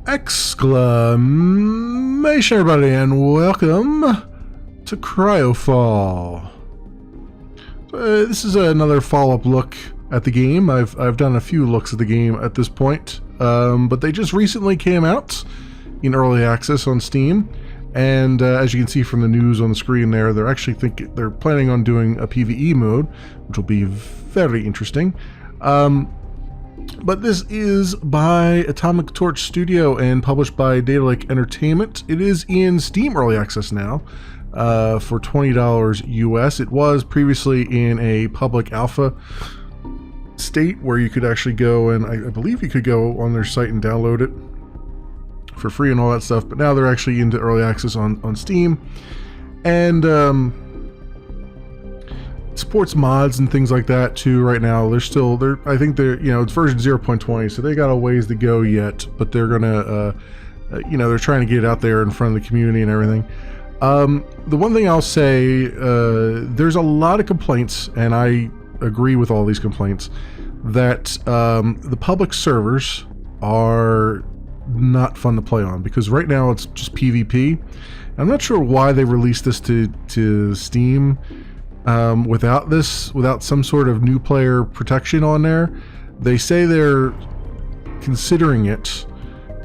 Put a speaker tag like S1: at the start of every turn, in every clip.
S1: Exclamation, everybody, and welcome to CryoFall. This is another follow-up look at the game. I've done a few looks at the game at this point, but they just recently came out in early access on Steam, and as you can see from the news on the screen there, they're planning on doing a PvE mode, which will be very interesting. But this is by Atomic Torch Studio and published by Data Lake Entertainment. It is in Steam Early Access now for $20 US. It was previously in a public alpha state where you could actually go, and I believe you could go on their site and download it for free and all that stuff, but now they're actually into early access on Steam, and supports mods and things like that too. Right now I think they're, it's version 0.20, so they got a ways to go yet, but they're gonna they're trying to get it out there in front of the community and everything. The one thing I'll say, there's a lot of complaints, and I agree with all these complaints, that the public servers are not fun to play on, because right now it's just PvP. I'm not sure why they released this to Steam without some sort of new player protection on there. They say they're considering it,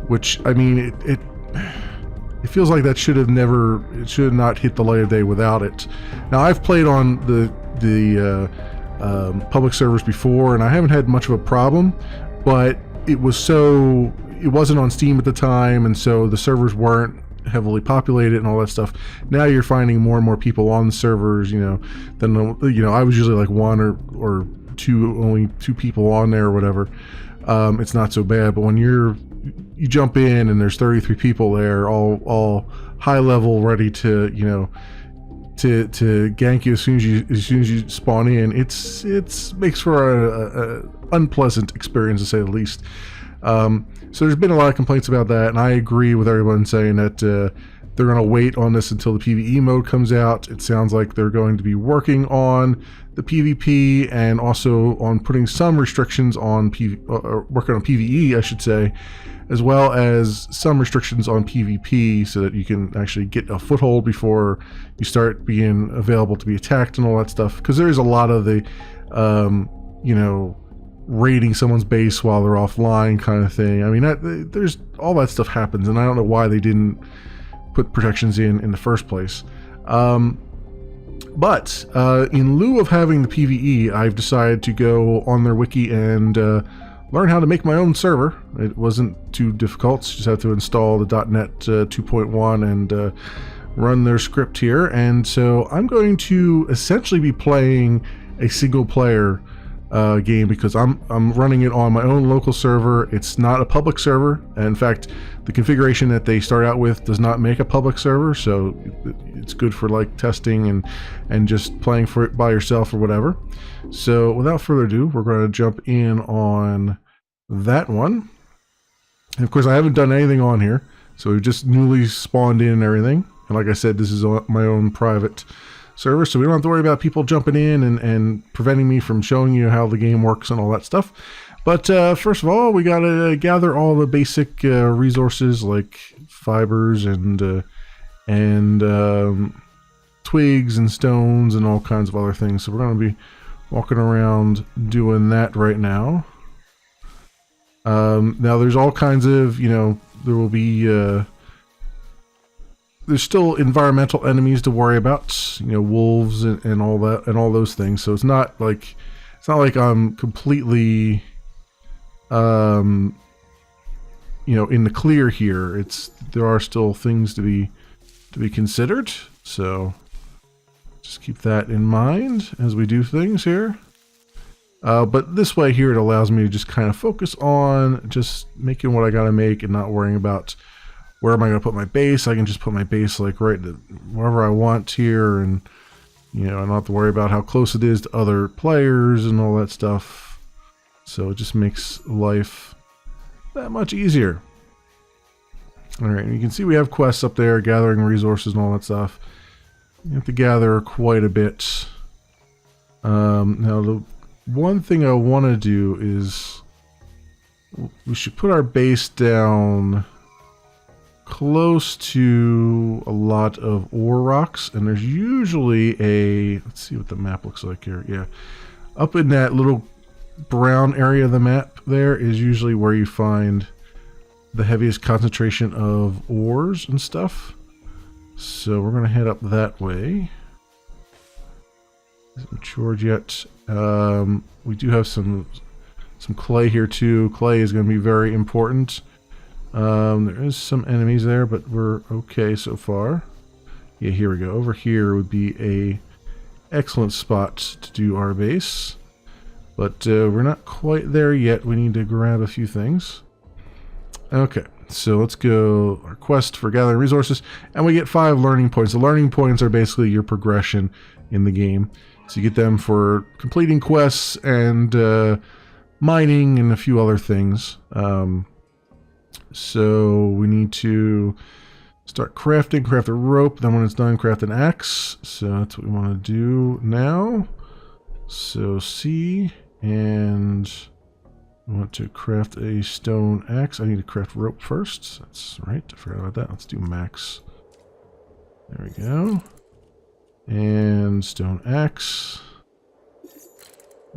S1: which, I mean, it feels like that should have not hit the light of day without it. Now, I've played on the public servers before, and I haven't had much of a problem, but it wasn't on Steam at the time, and so the servers weren't heavily populated and all that stuff. Now you're finding more and more people on the servers, than I was usually like one or two, only two people on there or whatever. It's not so bad, but when you jump in and there's 33 people there, all high level, ready to gank you as soon as you spawn in, it's makes for a unpleasant experience, to say the least. So there's been a lot of complaints about that, and I agree with everyone saying that they're going to wait on this until the PvE mode comes out. It sounds like they're going to be working on the PvP and also on putting some restrictions on working on PvE, I should say, as well as some restrictions on PvP, so that you can actually get a foothold before you start being available to be attacked and all that stuff. Because there is a lot of the, raiding someone's base while they're offline kind of thing. I mean, there's all that stuff happens, and I don't know why they didn't put protections in the first place. But in lieu of having the PvE, I've decided to go on their wiki and learn how to make my own server. It wasn't too difficult. Just have to install the .NET 2.1 and run their script here. And so I'm going to essentially be playing a single player game, because I'm running it on my own local server. It's not a public server. And in fact, the configuration that they start out with does not make a public server, so it's good for like testing and just playing for it by yourself or whatever. So without further ado, we're going to jump in on that one. And of course, I haven't done anything on here, so we've just newly spawned in and everything. And like I said, this is my own private server, so we don't have to worry about people jumping in and preventing me from showing you how the game works and all that stuff. But first of all, we gotta gather all the basic resources like fibers and twigs and stones and all kinds of other things. So we're gonna be walking around doing that right now. Now there's all kinds of, there will be there's still environmental enemies to worry about, wolves and all that and all those things. So it's not like I'm completely in the clear here. There are still things to be considered. So just keep that in mind as we do things here. But this way here, it allows me to just kind of focus on just making what I gotta make and not worrying about where am I going to put my base. I can just put my base like right wherever I want here, and I don't have to worry about how close it is to other players and all that stuff. So it just makes life that much easier. Alright, you can see we have quests up there, gathering resources and all that stuff. You have to gather quite a bit. Now the one thing I want to do is we should put our base down close to a lot of ore rocks, and there's usually a, let's see what the map looks like here. Yeah, up in that little brown area of the map there is usually where you find the heaviest concentration of ores and stuff. So we're going to head up that way. Isn't matured yet. We do have some clay here too. Clay is going to be very important. There is some enemies there, but we're okay so far. Yeah, here we go. Over here would be a excellent spot to do our base. But we're not quite there yet. We need to grab a few things. Okay, so let's go our quest for gathering resources, and we get 5 learning points. The learning points are basically your progression in the game. So you get them for completing quests and mining and a few other things. So we need to start crafting, craft a rope, then when it's done, craft an axe. So that's what we want to do now. So C, and I want to craft a stone axe. I need to craft rope first. That's right, I forgot about that. Let's do max. There we go. And stone axe.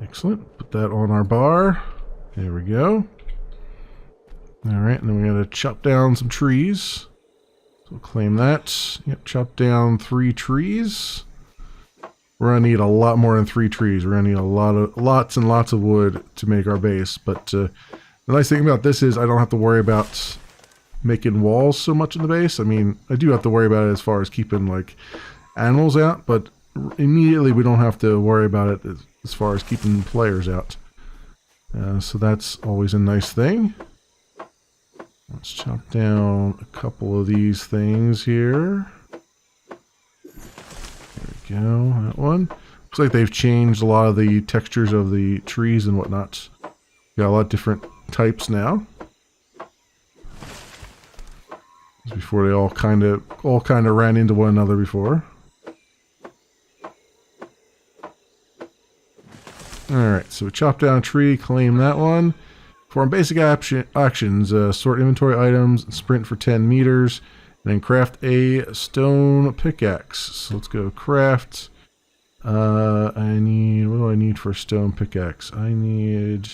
S1: Excellent. Put that on our bar. There we go. Alright, and then we gotta chop down some trees. So we'll claim that. Yep, chop down 3 trees. We're gonna need a lot more than 3 trees. We're gonna need lots and lots of wood to make our base. But the nice thing about this is I don't have to worry about making walls so much in the base. I mean, I do have to worry about it as far as keeping like animals out, but immediately we don't have to worry about it as far as keeping players out. So that's always a nice thing. Let's chop down a couple of these things here. There we go, that one. Looks like they've changed a lot of the textures of the trees and whatnot. Got a lot of different types now. Before they all kind of ran into one another before. Alright, so we chop down a tree, claim that one. For basic actions, sort inventory items, sprint for 10 meters, and then craft a stone pickaxe. So let's go craft. What do I need for a stone pickaxe? I need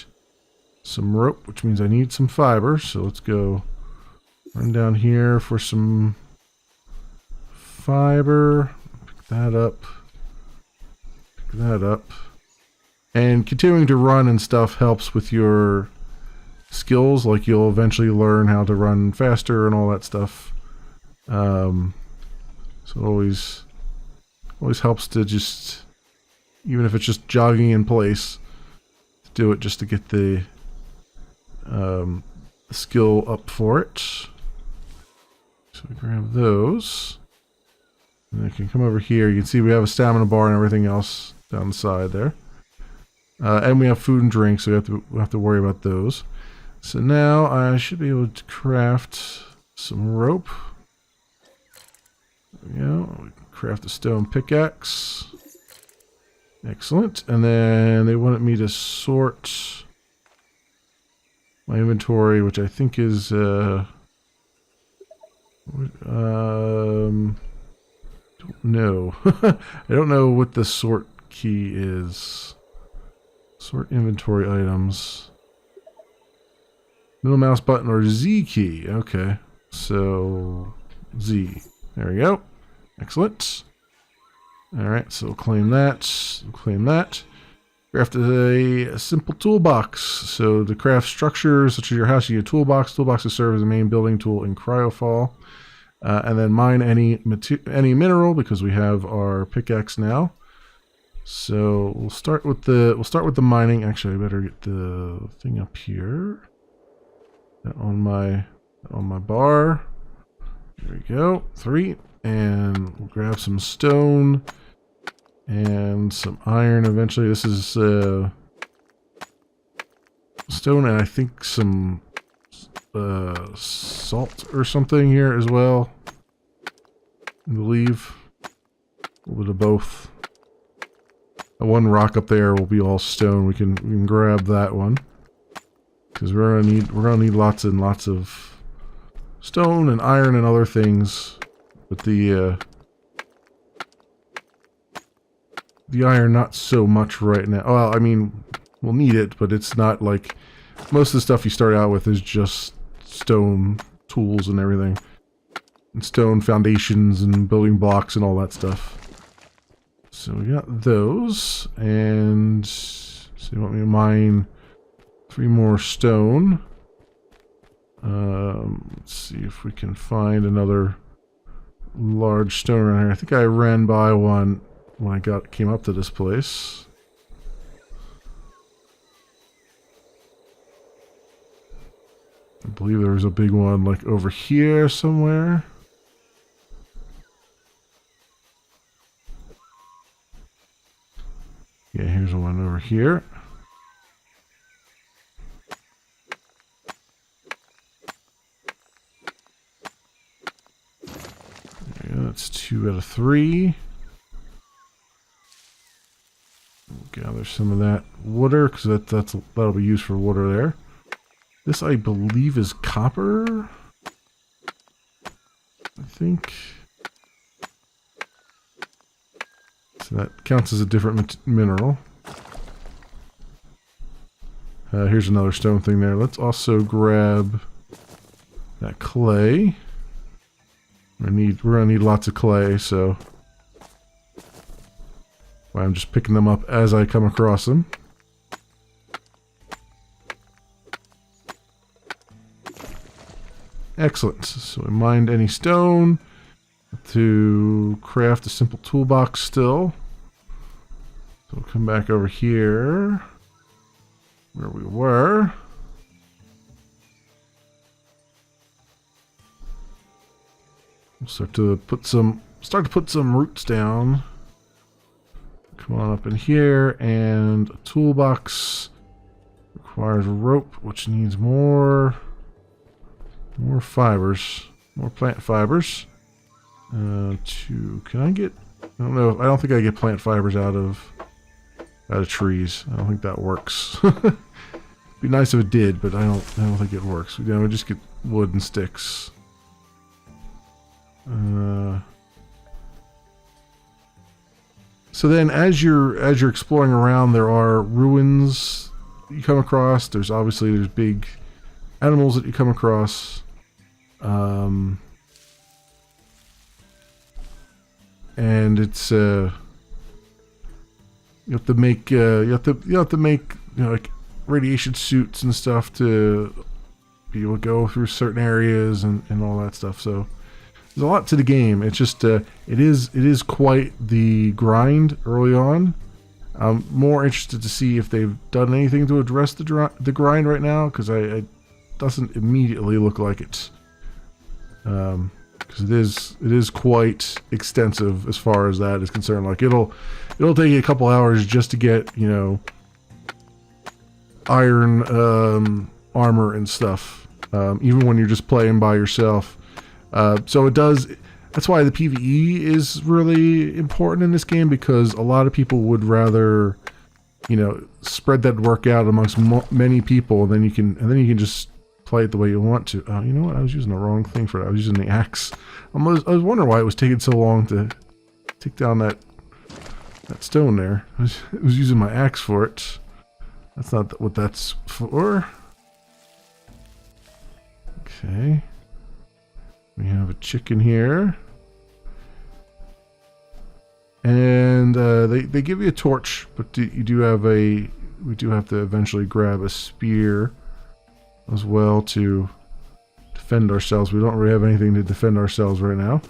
S1: some rope, which means I need some fiber. So let's go run down here for some fiber. Pick that up. Pick that up. And continuing to run and stuff helps with your skills. Like you'll eventually learn how to run faster and all that stuff. So it always helps to just, even if it's just jogging in place, to do it just to get the skill up for it. So we grab those. And I can come over here. You can see we have a stamina bar and everything else down the side there. And we have food and drink, so we have to worry about those. So now I should be able to craft some rope. There we go. We can craft a stone pickaxe. Excellent. And then they wanted me to sort my inventory, which I think is don't know. I don't know what the sort key is. Sort inventory items. Middle mouse button or Z key. Okay. So Z. There we go. Excellent. Alright, so we'll claim that. We'll claim that. Craft a simple toolbox. So to craft structures such as your house, you need a toolbox. Toolboxes serve as a main building tool in CryoFall. And then mine any mineral because we have our pickaxe now. So we'll start with the mining. Actually, I better get the thing up here. On my bar. There we go. 3. And we'll grab some stone and some iron eventually. This is stone and I think some salt or something here as well. I believe. A little bit of both. The one rock up there will be all stone. We can grab that one. Because we're gonna need lots and lots of stone and iron and other things, but the iron not so much right now. Well, I mean, we'll need it, but it's not like most of the stuff you start out with is just stone tools and everything, and stone foundations and building blocks and all that stuff. So we got those, and so you want me to mine 3 more stone. Let's see if we can find another large stone around here. I think I ran by one when I came up to this place. I believe there was a big one like over here somewhere. Yeah, here's one over here. Yeah, that's 2 out of 3. We'll gather some of that water because that'll be used for water there. This, I believe, is copper. I think. So that counts as a different mineral. Here's another stone thing there. Let's also grab that clay. We're gonna need lots of clay, so I'm just picking them up as I come across them. Excellent. So we mined any stone to craft a simple toolbox still. So we'll come back over here where we were. We'll start to put some roots down. Come on up in here, and a toolbox requires rope, which needs more fibers, more plant fibers. Can I get? I don't know. I don't think I get plant fibers out of trees. I don't think that works. Be nice if it did, but I don't think it works. We just get wood and sticks. So then, as you're exploring around, there are ruins you come across. There's big animals that you come across, and it's you have to make like radiation suits and stuff to be able to go through certain areas and all that stuff. So there's a lot to the game. It's just it is quite the grind early on. I'm more interested to see if they've done anything to address the grind right now, because it doesn't immediately look like it. Because it is quite extensive as far as that is concerned. Like it'll take you a couple hours just to get iron armor and stuff, even when you're just playing by yourself. So it does. That's why the PvE is really important in this game, because a lot of people would rather, spread that work out amongst many people, and then you can just play it the way you want to. You know what? I was using the wrong thing for that. I was using the axe. I was wondering why it was taking so long to take down that stone there. I was using my axe for it. That's not what that's for. Okay. We have a chicken here. And they give you a torch, but we do have to eventually grab a spear as well to defend ourselves. We don't really have anything to defend ourselves right now.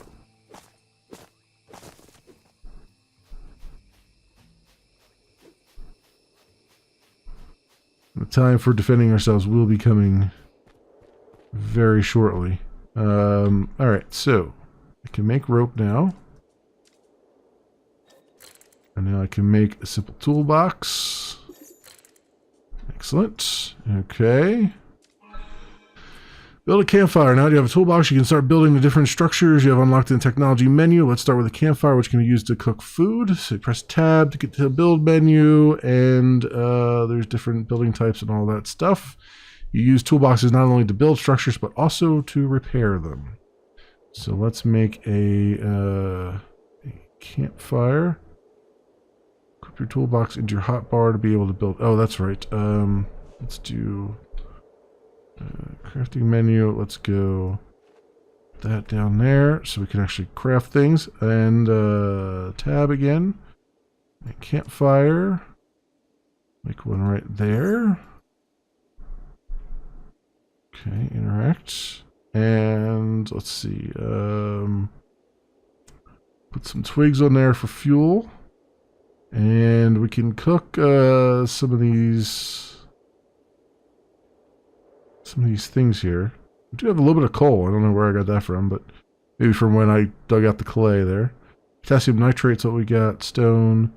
S1: The time for defending ourselves will be coming very shortly. Alright, so I can make rope now. And now I can make a simple toolbox. Excellent. Okay. Build a campfire. Now that you have a toolbox, you can start building the different structures you have unlocked in the technology menu. Let's start with a campfire, which can be used to cook food. So you press tab to get to the build menu, and there's different building types and all that stuff. You use toolboxes not only to build structures, but also to repair them. So let's make a campfire. Equip your toolbox into your hotbar to be able to build. Oh, that's right. Let's do crafting menu. Let's go that down there so we can actually craft things. And tab again. And campfire. Make one right there. Okay, interact. And let's see. Put some twigs on there for fuel. And we can cook some of these things here. We do have a little bit of coal. I don't know where I got that from, but maybe from when I dug out the clay there. Potassium nitrate's what we got. Stone.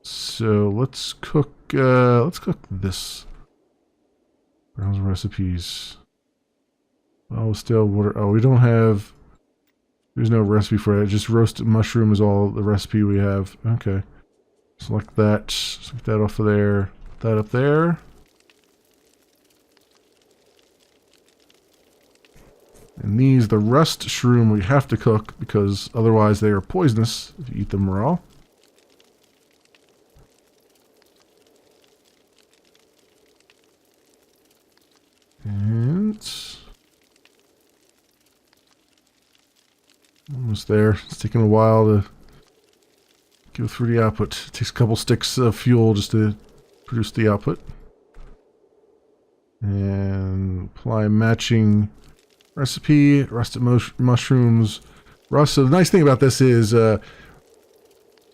S1: So let's cook this. Browse recipes. Oh, still water. Oh, we don't have. There's no recipe for it. Just roasted mushroom is all the recipe we have. Okay. Select that. Select that off of there. Put that up there. And these, the rust shroom, we have to cook because otherwise they are poisonous if you eat them raw. And almost there. It's taking a while to go through the output. It takes a couple sticks of fuel just to produce the output. And apply matching recipe, rusted mushrooms, rust. So the nice thing about this is,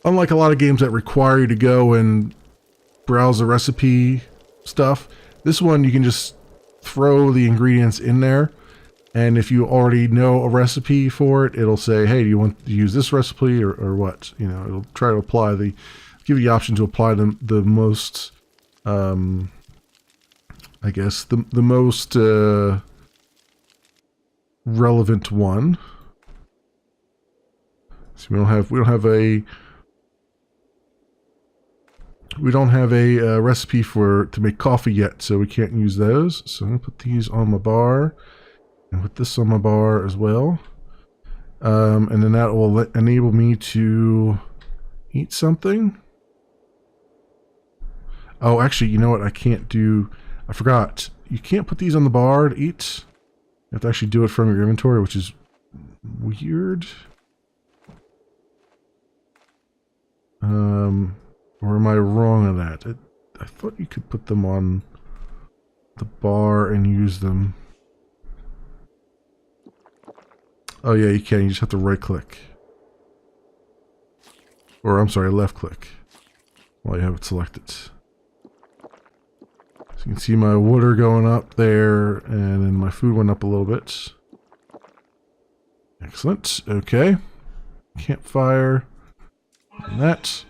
S1: unlike a lot of games that require you to go and browse the recipe stuff, this one you can just throw the ingredients in there, and if you already know a recipe for it, it'll say, hey, do you want to use this recipe or what? You know, it'll try to apply give you the option to apply the most, I guess, the most relevant one. So we don't have a recipe to make coffee yet, so we can't use those. So I'm gonna put these on my bar and put this on my bar as well. And then that will enable me to eat something. Oh, actually, you know what? I forgot. You can't put these on the bar to eat. You have to actually do it from your inventory, which is weird. Or am I wrong on that? I thought you could put them on the bar and use them. Oh yeah, you can. You just have to right click. Or I'm sorry, left click while you have it selected. So you can see my water going up there, and then my food went up a little bit. Excellent. Okay. Campfire. And that.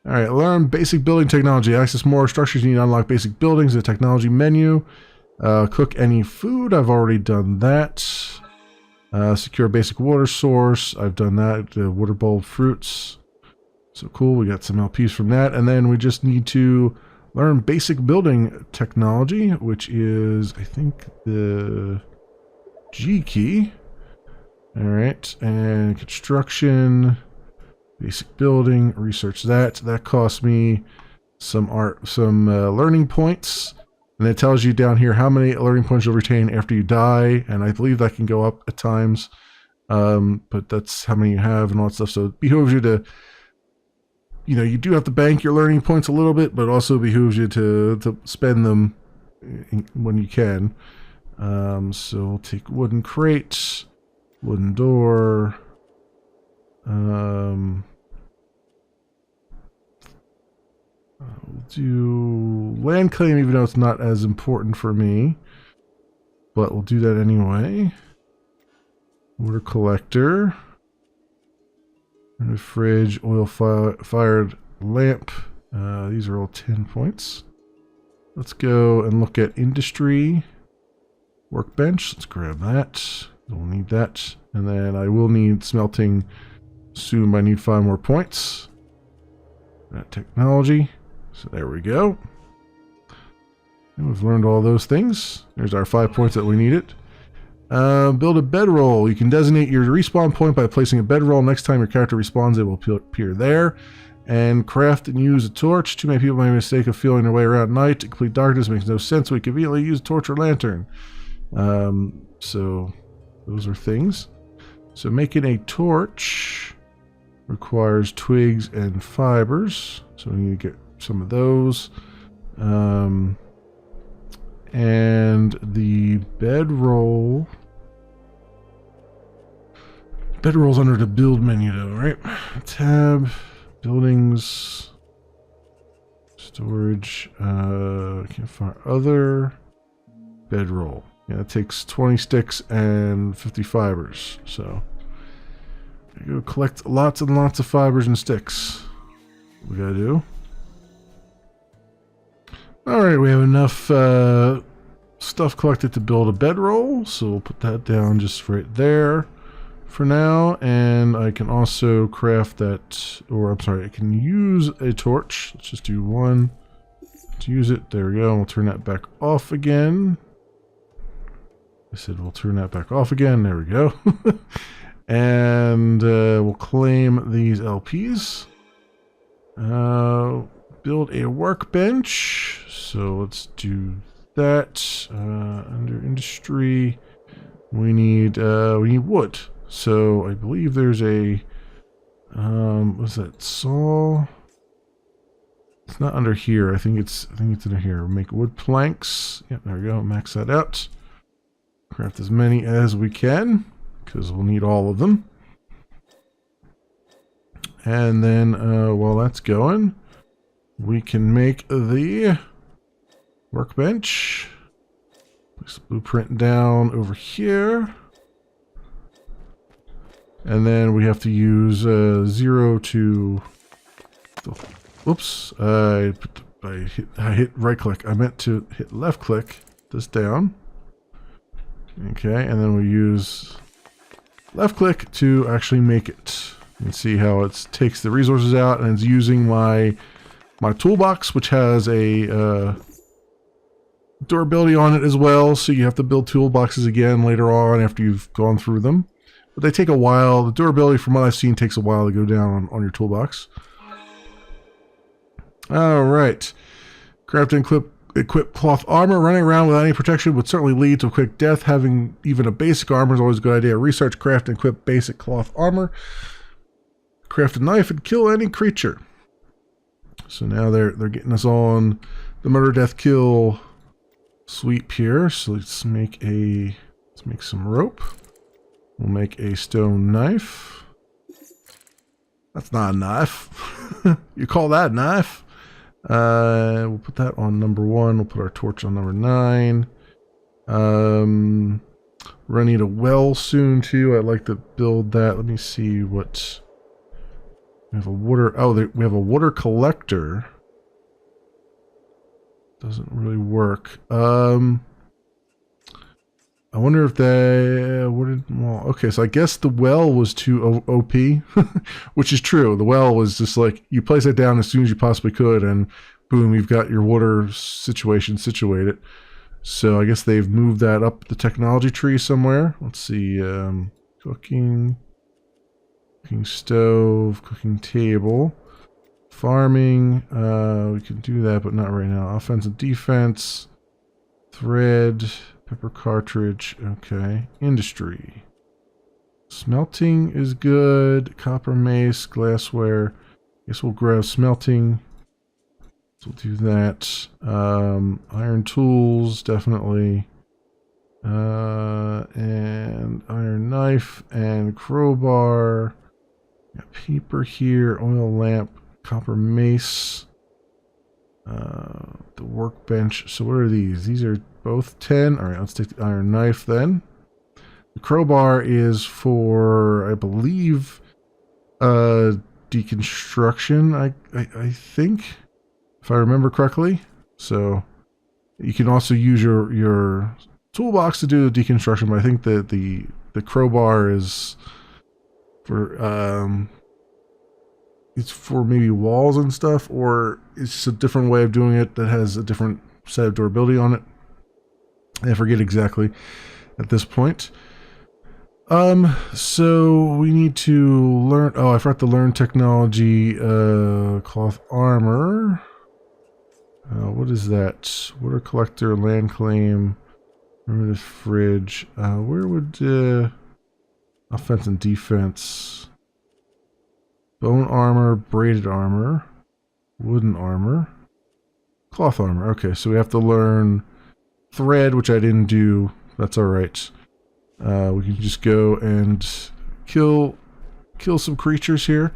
S1: Alright, learn basic building technology. Access more structures. You need to unlock basic buildings in the technology menu. Cook any food. I've already done that. Secure basic water source. I've done that. Water bowl fruits. So cool. We got some LPs from that. And then we just need to learn basic building technology, which is, I think, the G key. Alright. And construction. Basic building, research that. That cost me some learning points, and it tells you down here how many learning points you'll retain after you die, and I believe that can go up at times, but that's how many you have and all that stuff. So it behooves you to, you do have to bank your learning points a little bit, but also behooves you to spend them when you can. So we'll take wooden crate, wooden door. We'll do land claim, even though it's not as important for me, but we'll do that anyway. Water collector, and a fridge, oil-fired lamp. These are all 10 points. Let's go and look at industry workbench. Let's grab that. We'll need that, and then I will need smelting. Assume I need 5 more points. That technology. So there we go. And we've learned all those things. There's our 5 points that we needed. Build a bedroll. You can designate your respawn point by placing a bedroll. Next time your character respawns, it will appear there. And craft and use a torch. Too many people make a mistake of feeling their way around at night. In complete darkness makes no sense. We conveniently use a torch or lantern. So those are things. So making a torch requires twigs and fibers. So we need to get some of those. And the bedroll. Bedroll's under the build menu though, right? Tab, buildings, storage, campfire, other, bedroll. Yeah, it takes 20 sticks and 50 fibers. So you go collect lots and lots of fibers and sticks. We gotta do. Alright, we have enough stuff collected to build a bedroll, so we'll put that down just right there for now. And I can also craft that, or I'm sorry, I can use a torch. Let's just do one to use it. There we go. We'll turn that back off again. I said we'll turn that back off again. There we go. And we'll claim these LPs. Build a workbench. So let's do that. Under industry, we need wood. So I believe there's a what's that, saw? It's not under here. I think it's under here. Make wood planks. Yep, there we go. Max that out. Craft as many as we can, because we'll need all of them. And then while that's going, we can make the workbench. Place the blueprint down over here. And then we have to use 0 to... Oops, I hit right click. I meant to hit left click this down. Okay, and then we use left click to actually make it. You can see how it takes the resources out, and it's using my toolbox, which has a durability on it as well. So you have to build toolboxes again later on after you've gone through them. But they take a while. The durability, from what I've seen, takes a while to go down on your toolbox. All right. Craft and equip cloth armor. Running around without any protection would certainly lead to a quick death. Having even a basic armor is always a good idea. Research, craft, and equip basic cloth armor. Craft a knife and kill any creature. So now they're getting us on the murder, death, kill sweep here. So let's make some rope. We'll make a stone knife. That's not a knife. You call that a knife? We'll put that on number 1. We'll put our torch on number 9. We're gonna need a well soon too. I'd like to build that. Let me see what we have. A water. Oh, we have a water collector. Doesn't really work. I wonder if well, okay, so I guess the well was too OP, which is true. The well was just like, you place it down as soon as you possibly could, and boom, you've got your water situation situated. So I guess they've moved that up the technology tree somewhere. Let's see, cooking stove, cooking table, farming. We can do that, but not right now. Offense and defense, thread, pepper cartridge, okay. Industry. Smelting is good. Copper mace, glassware. Guess we'll grab smelting. So we'll do that. Iron tools, definitely. And iron knife and crowbar. Got paper here, oil lamp, copper mace. The workbench. So what are these? These are both 10. All right, let's take the iron knife then. The crowbar is for, I believe, deconstruction, I think, if I remember correctly. So you can also use your toolbox to do the deconstruction, but I think that the crowbar is for it's for maybe walls and stuff, or it's just a different way of doing it that has a different set of durability on it. I forget exactly at this point. So we need to learn. Oh, I forgot to learn technology. Cloth armor. What is that? Water collector, land claim, primitive fridge. Where would offense and defense? Bone armor, braided armor, wooden armor, cloth armor. Okay, so we have to learn thread, which I didn't do. That's all right. We can just go and kill some creatures here.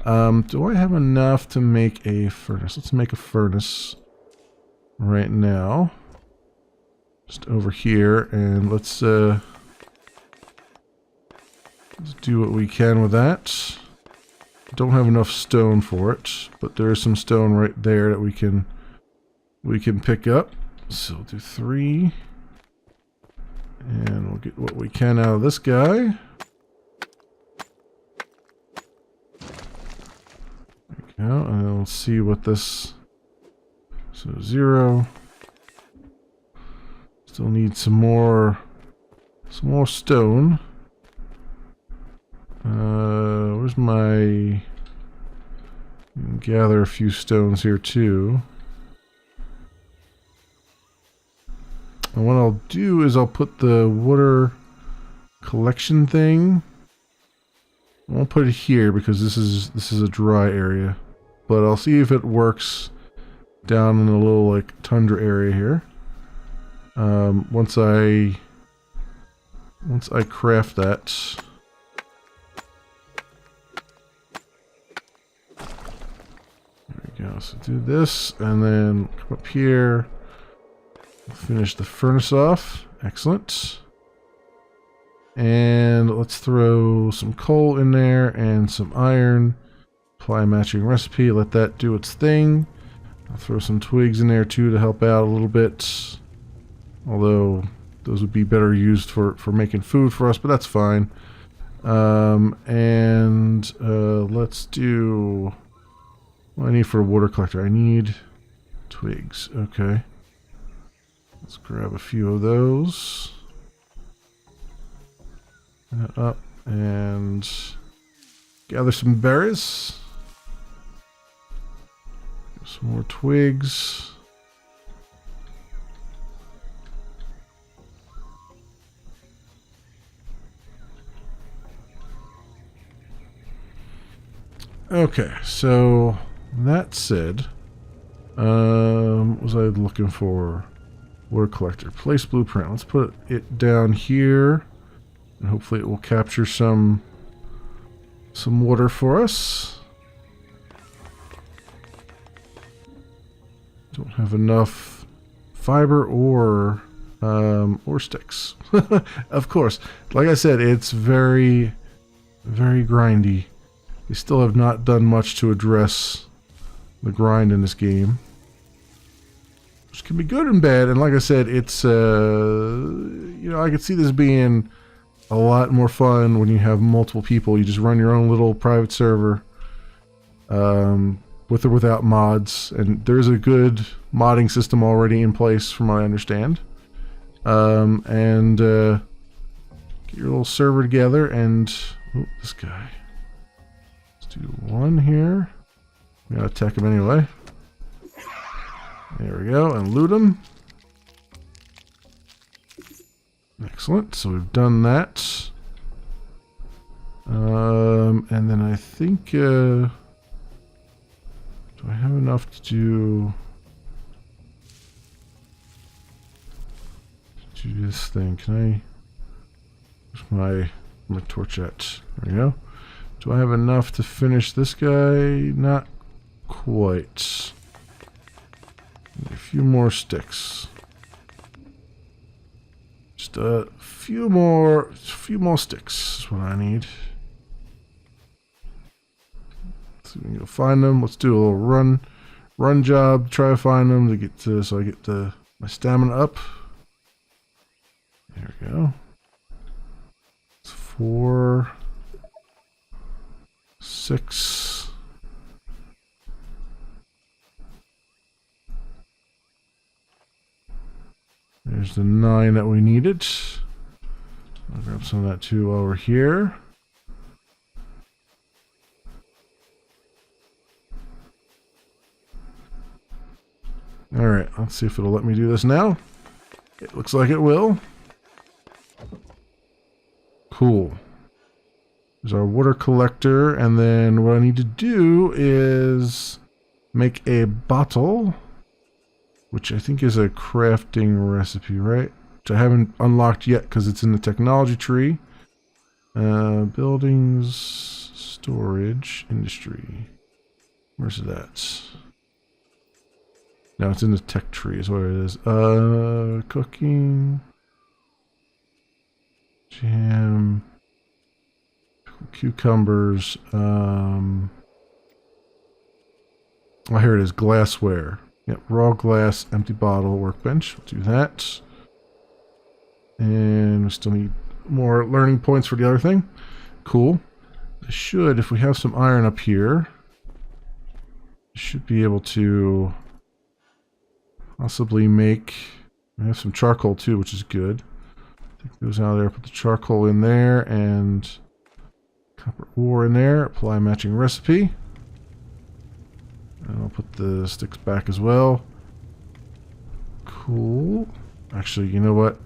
S1: Do I have enough to make a furnace? Let's make a furnace right now. Just over here, and let's do what we can with that. Don't have enough stone for it, but there is some stone right there that we can pick up. So we'll do 3. And we'll get what we can out of this guy. There we go, and then we'll see what this... So 0. Still need some more stone. Where's my... Gather a few stones here too. And what I'll do is I'll put the water collection thing. I won't put it here because this is a dry area. But I'll see if it works down in a little like tundra area here. Once I craft that. There we go. So do this and then come up here. Finish the furnace off. Excellent. And let's throw some coal in there and some iron. Apply a matching recipe. Let that do its thing. I'll throw some twigs in there too to help out a little bit. Although those would be better used for making food for us, but that's fine. Let's do... What do I need for a water collector? I need twigs. Okay. Let's grab a few of those. Up and gather some berries. Some more twigs. Okay, so that said, what was I looking for? Water collector. Place blueprint. Let's put it down here. And hopefully it will capture some water for us. Don't have enough fiber or sticks. Of course. Like I said, it's very, very grindy. They still have not done much to address the grind in this game. Which can be good and bad, and like I said, it's, I could see this being a lot more fun when you have multiple people. You just run your own little private server, with or without mods, and there's a good modding system already in place from what I understand. Get your little server together, and, oh, this guy. Let's do 1 here. I'm gonna attack him anyway. There we go, and loot them. Excellent, so we've done that. And then I think, do I have enough to do this thing? Can I, where's my torch at? There we go. Do I have enough to finish this guy? Not quite. A few more sticks. Just a few more sticks is what I need. So we can go find them. Let's do a little run job. Try to find them to get to, so I get my stamina up. There we go. It's 4, 6. There's the 9 that we needed. I'll grab some of that too while we're here. Alright, let's see if it'll let me do this now. It looks like it will. Cool. There's our water collector, and then what I need to do is make a bottle, which I think is a crafting recipe, right? Which I haven't unlocked yet because it's in the technology tree. Buildings, storage, industry. Where's that? No, it's in the tech tree is what it is. Cooking. Jam. Cucumbers. Oh, here it is. Glassware. Yep, raw glass, empty bottle, workbench. We'll do that. And we still need more learning points for the other thing. Cool. I should, if we have some iron up here, should be able to possibly make... I have some charcoal too, which is good. Take those out of there, put the charcoal in there, and copper ore in there. Apply matching recipe. And I'll put the sticks back as well. Cool. Actually, you know what?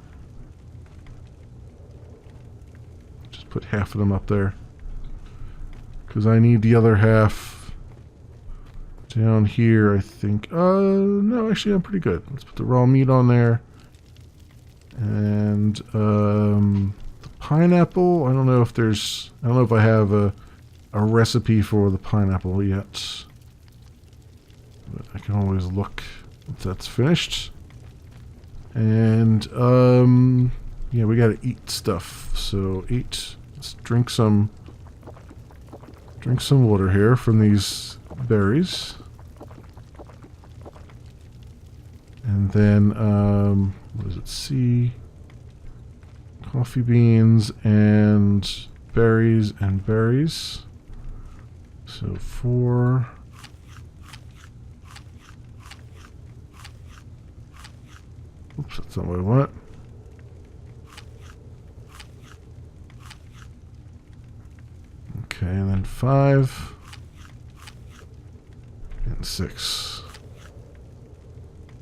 S1: Just put half of them up there. Because I need the other half down here, I think. No, actually, I'm pretty good. Let's put the raw meat on there. And, the pineapple, I don't know if there's... I don't know if I have a recipe for the pineapple yet. But I can always look once that's finished. And, yeah, we gotta eat stuff. So, eat. Let's drink some water here from these berries. And then, what does it see? Coffee beans and berries and berries. So 4. Oops, that's not what I want. Okay, and then 5 and 6.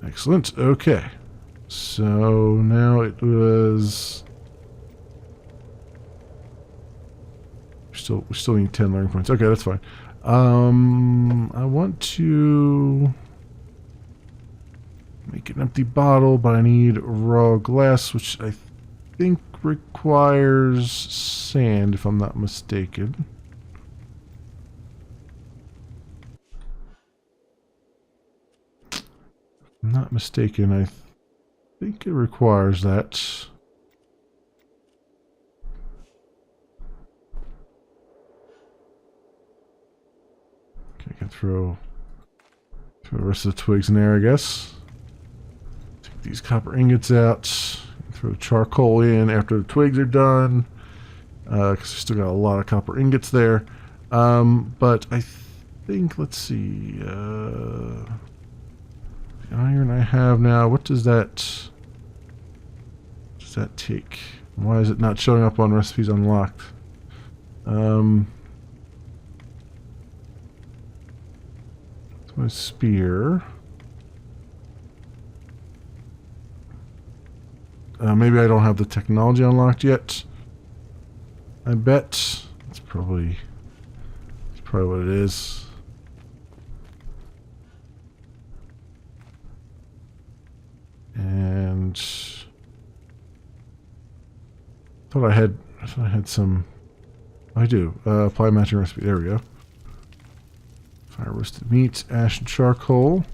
S1: Excellent. Okay. So now it was... We still need 10 learning points. Okay, that's fine. I want to make an empty bottle, but I need raw glass, which I think requires sand, if I'm not mistaken. If I'm not mistaken, I think it requires that. Okay, I can throw the rest of the twigs in there, I guess. Take these copper ingots out. Throw charcoal in after the twigs are done. Because we still got a lot of copper ingots there. But I think, let's see. The iron I have now, what does that take? Why is it not showing up on recipes unlocked? It's my spear. Maybe I don't have the technology unlocked yet. I bet it's probably what it is. And I thought I had some. I do. Apply matching recipe. There we go. Fire roasted meat, ash and charcoal.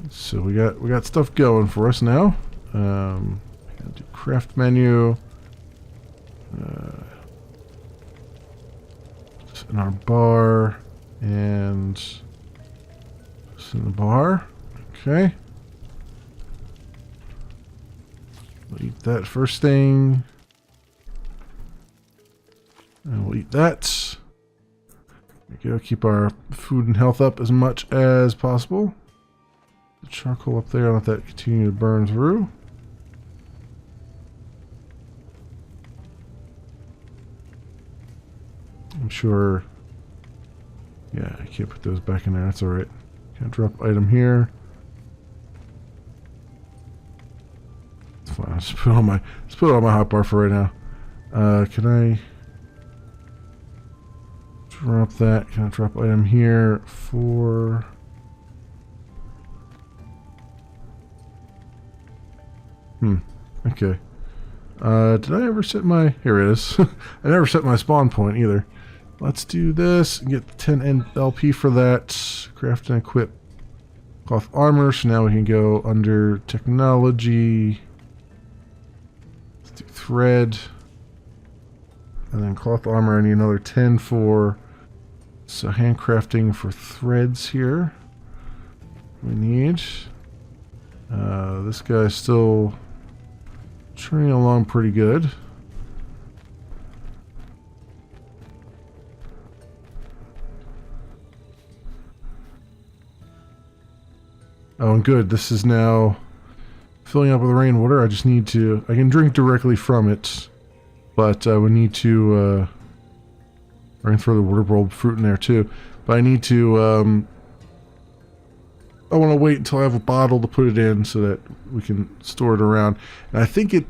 S1: So we got stuff going for us now. Do craft menu. Just in our bar and just in the bar. Okay. We'll eat that first thing. And we'll eat that. There we go. Keep our food and health up as much as possible. charcoal up there. Let that continue to burn through. I'm sure. Yeah, I can't put those back in there. That's alright. Can't drop item here. It's fine. Let's put it on my hotbar for right now. Can I drop that? Can I drop item here for? Okay. Did I ever set my? Here it is. I never set my spawn point either. Let's do this and get the 10 LP for that. Craft and equip cloth armor. So now we can go under technology. Let's do thread. And then cloth armor, I need another 10 for. So handcrafting for threads here. We need. This guy's still churning along pretty good. Oh, and good. This is now filling up with rainwater. I just need to. I can drink directly from it, but we need to. I can throw the water bulb fruit in there too, but I need to. I want to wait until I have a bottle to put it in so that we can store it around. And I think you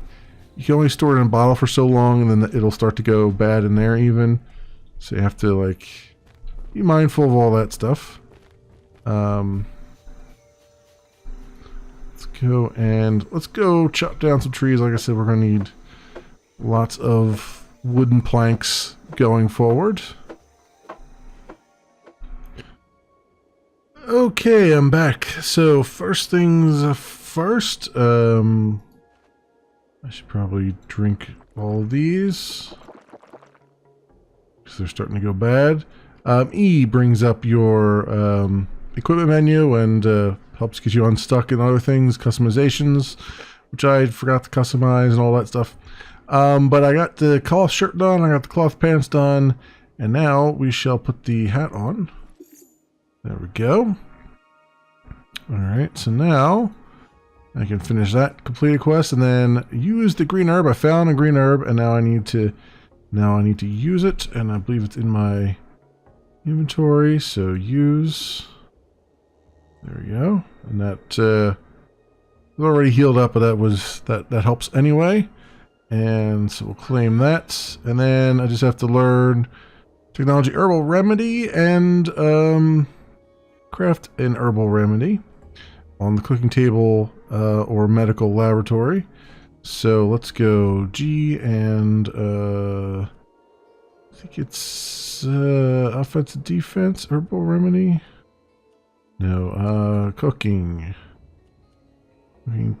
S1: can only store it in a bottle for so long, and then it'll start to go bad in there even. So you have to like be mindful of all that stuff. Let's go chop down some trees. Like I said, we're gonna need lots of wooden planks going forward. Okay, I'm back. So first things first, I should probably drink all of these because they're starting to go bad. E brings up your equipment menu and helps get you unstuck and other things, customizations, which I forgot to customize and all that stuff. But I got the cloth shirt done, I got the cloth pants done, and now we shall put the hat on. There we go. Alright, so now I can finish that completed quest and then use the green herb. I found a green herb and now I need to use it, and I believe it's in my inventory, so use. There we go. And that was already healed up, but that helps anyway. And so we'll claim that. And then I just have to learn technology herbal remedy and craft an herbal remedy on the cooking table or medical laboratory. So let's go G and I think it's offensive defense herbal remedy. No, cooking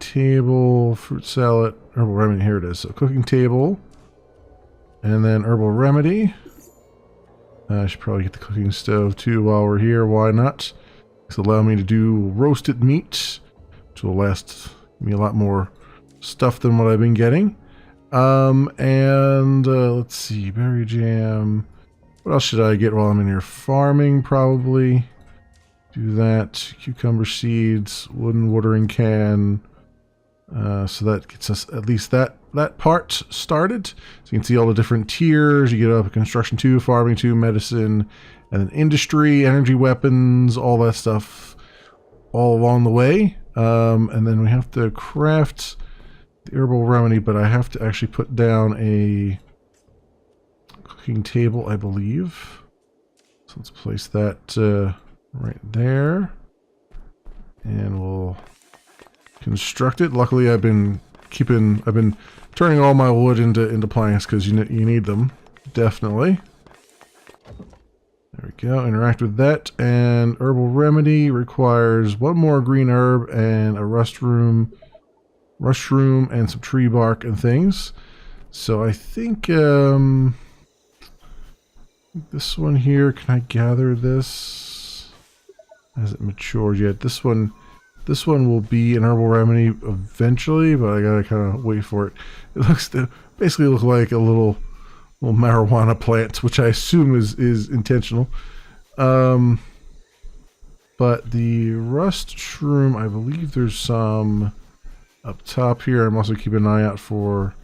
S1: table, fruit salad, herbal remedy. Here it is. So cooking table and then herbal remedy. I should probably get the cooking stove too while we're here. Why not? It's allow me to do roasted meat, which will last me a lot more stuff than what I've been getting. Let's see, berry jam. What else should I get while I'm in here? Farming, probably. Do that. Cucumber seeds, wooden watering can. So that gets us at least that part started. So you can see all the different tiers. You get up construction 2, farming 2, medicine, and then industry, energy weapons, all that stuff all along the way. And then we have to craft the herbal remedy, but I have to actually put down a cooking table, I believe. So let's place that right there. And we'll construct it. Luckily I've been turning all my wood into planks because you need them. Definitely. There we go. Interact with that. And herbal remedy requires one more green herb and a mushroom and some tree bark and things. So I think this one here, can I gather this? Hasn't matured yet. This one will be an herbal remedy eventually, but I gotta kind of wait for it. It basically looks like a little marijuana plant, which I assume is intentional. But the rust shroom, I believe there's some up top here. I'm also keeping an eye out for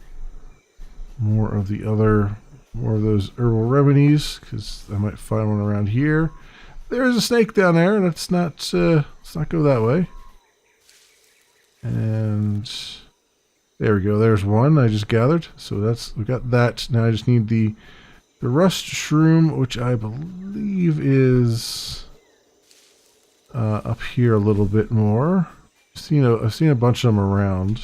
S1: more of those herbal remedies, because I might find one around here. There's a snake down there. Let's not go that way. And there we go. There's one I just gathered. So we got that. Now I just need the rust shroom, which I believe is up here a little bit more. I've seen a bunch of them around.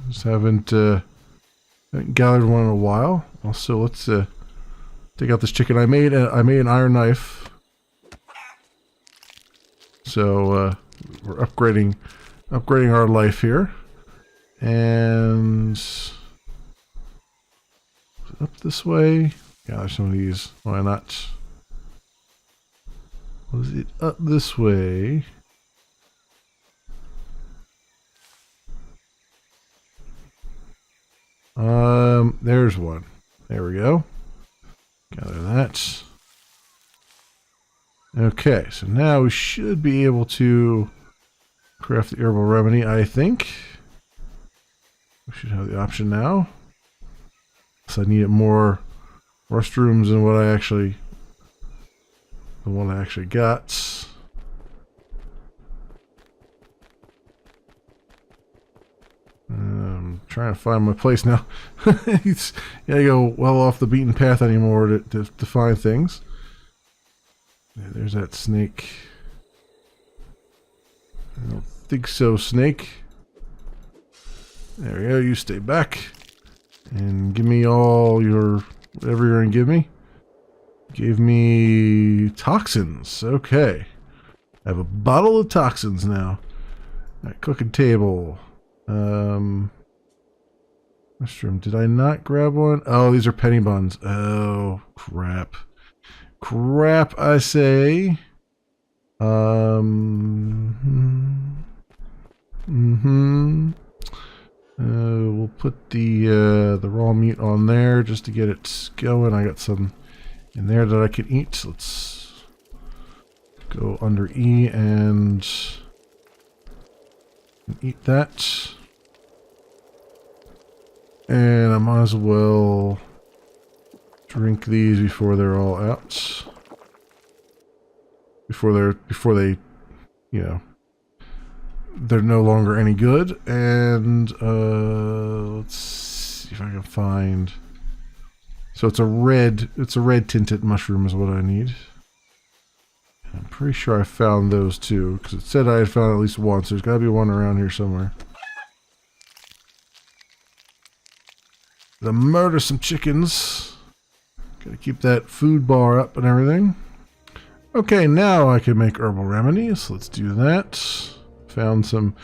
S1: Just haven't gathered one in a while. Also, let's take out this chicken. I made an iron knife. So we're upgrading our life here. And up this way. Gather some of these. Why not? Was it up this way? There's one. There we go. Gather that. Okay, so now we should be able to craft the herbal remedy, I think. We should have the option now. So I need more restrooms than what I actually got. I'm trying to find my place now. You gotta go well off the beaten path anymore to find things. Yeah, there's that snake. I don't think so, snake. There we go. You stay back and give me all your whatever you're gonna give me. Give me toxins. Okay. I have a bottle of toxins now. Alright, cooking table. Mushroom. Did I not grab one? Oh, these are penny buns. Oh, crap. Crap, I say. We'll put the raw meat on there just to get it going. I got some in there that I can eat. Let's go under E and eat that. And I might as well drink these before they're all out. Before they, you know, they're no longer any good. And let's see if I can find. So it's a red tinted mushroom is what I need. I'm pretty sure I found those too, because it said I had found at least one, so there's got to be one around here somewhere. To murder some chickens. Gotta keep that food bar up and everything. Okay, now I can make herbal remedies. Let's do that. Found some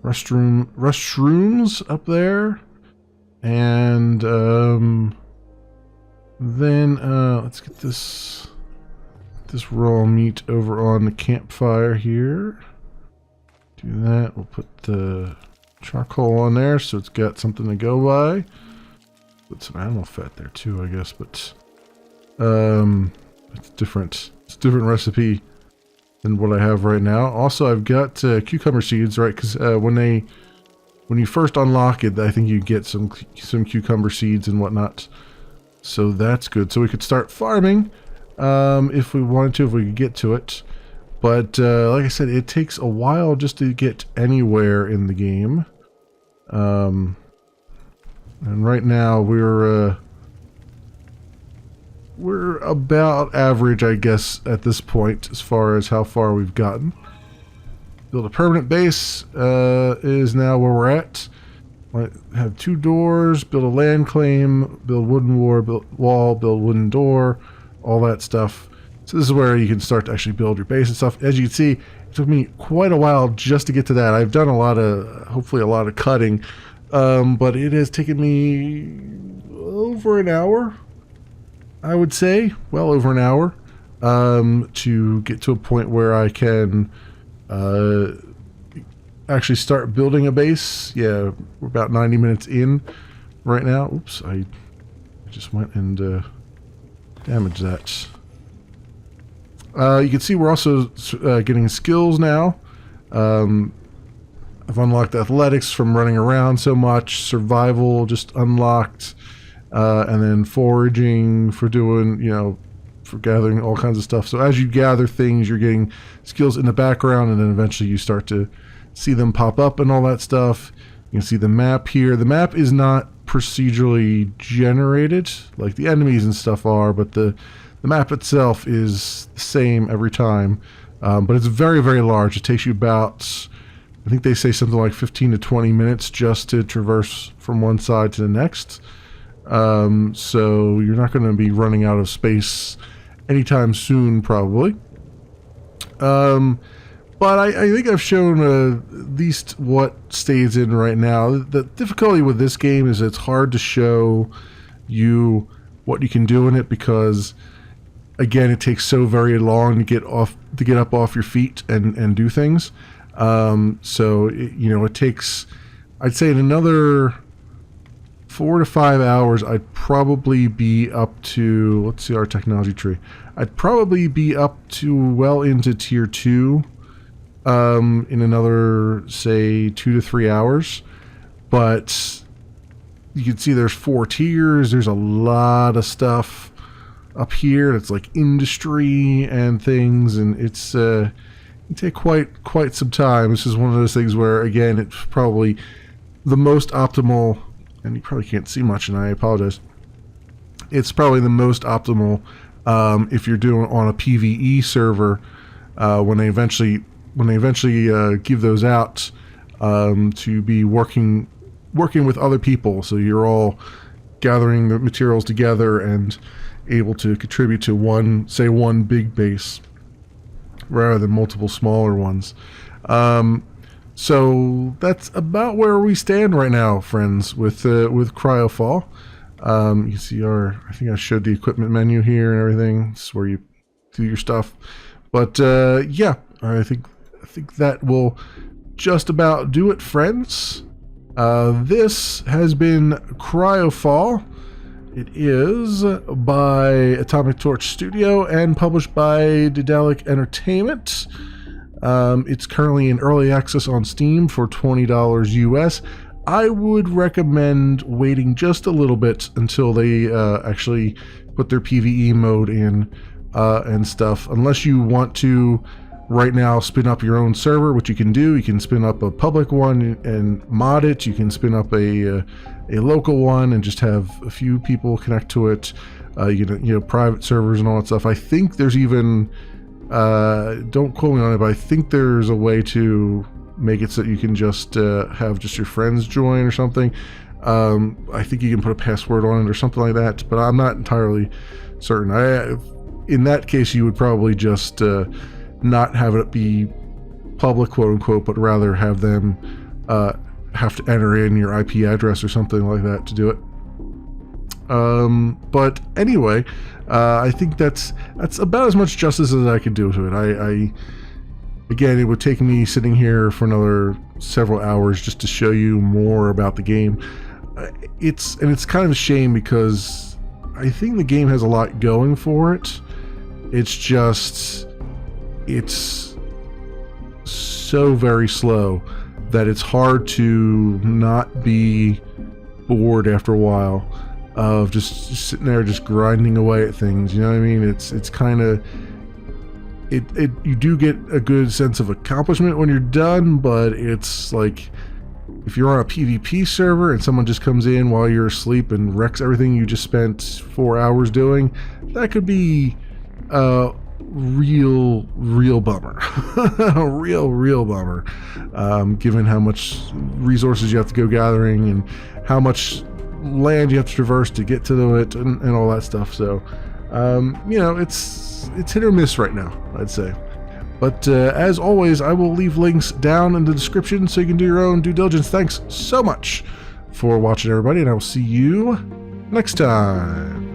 S1: mushrooms up there. And then let's get this raw meat over on the campfire here. Do that. We'll put the charcoal on there so it's got something to go by. Put some animal fat there too, I guess, but it's different. It's a different recipe than what I have right now. Also, I've got cucumber seeds, right? Because when you first unlock it, I think you get some cucumber seeds and whatnot. So that's good. So we could start farming if we wanted to, if we could get to it. But like I said, it takes a while just to get anywhere in the game. And right now we're about average, I guess, at this point as far as how far we've gotten. Build a permanent base is now where we're at. Have 2 doors, build a land claim, build wooden wall, build wooden door, all that stuff. So this is where you can start to actually build your base and stuff. As you can see, it took me quite a while just to get to that. I've done hopefully a lot of cutting. But it has taken me over an hour, I would say, well over an hour, to get to a point where I can actually start building a base. Yeah, we're about 90 minutes in right now. Oops, I just went and damaged that. You can see we're also getting skills now. I've unlocked athletics from running around so much, survival just unlocked, and then foraging for doing, for gathering all kinds of stuff. So as you gather things, you're getting skills in the background, and then eventually you start to see them pop up and all that stuff. You can see the map here. The map is not procedurally generated like the enemies and stuff are, but the map itself is the same every time. But it's very, very large. It takes you about, I think they say something like 15 to 20 minutes just to traverse from one side to the next. So you're not going to be running out of space anytime soon, probably. But I think I've shown at least what stays in right now. The difficulty with this game is it's hard to show you what you can do in it because, again, it takes so very long to get up off your feet and do things. So it takes, I'd say, in another 4 to 5 hours, I'd probably be up to, let's see our technology tree. I'd probably be up to well into tier 2 in another, say, 2 to 3 hours. But you can see there's 4 tiers. There's a lot of stuff up here. It's like industry and things, and it's it take quite some time. This is one of those things where, again, it's probably the most optimal, and you probably can't see much, and I apologize. It's probably the most optimal if you're doing on a PvE server when they eventually give those out to be working with other people, so you're all gathering the materials together and able to contribute to one big base rather than multiple smaller ones. So that's about where we stand right now, friends, with CryoFall. You can see I think I showed the equipment menu here and everything. This is where you do your stuff. But yeah, I think that will just about do it, friends. This has been CryoFall. It is by Atomic Torch Studio and published by Daedalic Entertainment. It's currently in early access on Steam for $20 US. I would recommend waiting just a little bit until they actually put their PvE mode in and stuff. Unless you want to right now spin up your own server, which you can do. You can spin up a public one and mod it. You can spin up a local one and just have a few people connect to it. Private servers and all that stuff. I think there's even don't quote me on it, but I think there's a way to make it so that you can just have just your friends join or something. I think you can put a password on it or something like that, but I'm not entirely certain. In that case, you would probably just not have it be public, quote unquote, but rather have them have to enter in your IP address or something like that to do it. But anyway, I think that's about as much justice as I could do to it. Again, it would take me sitting here for another several hours just to show you more about the game. It's kind of a shame because I think the game has a lot going for it. It's just, it's so very slow that it's hard to not be bored after a while of just sitting there just grinding away at things. You know what I mean? It's kind of, you do get a good sense of accomplishment when you're done, but it's like if you're on a PvP server and someone just comes in while you're asleep and wrecks everything you just spent 4 hours doing, that could be a real bummer. A real bummer, given how much resources you have to go gathering and how much land you have to traverse to get to it and all that stuff. So it's hit or miss right now, I'd say. But as always, I will leave links down in the description so you can do your own due diligence. Thanks so much for watching, everybody, and I will see you next time.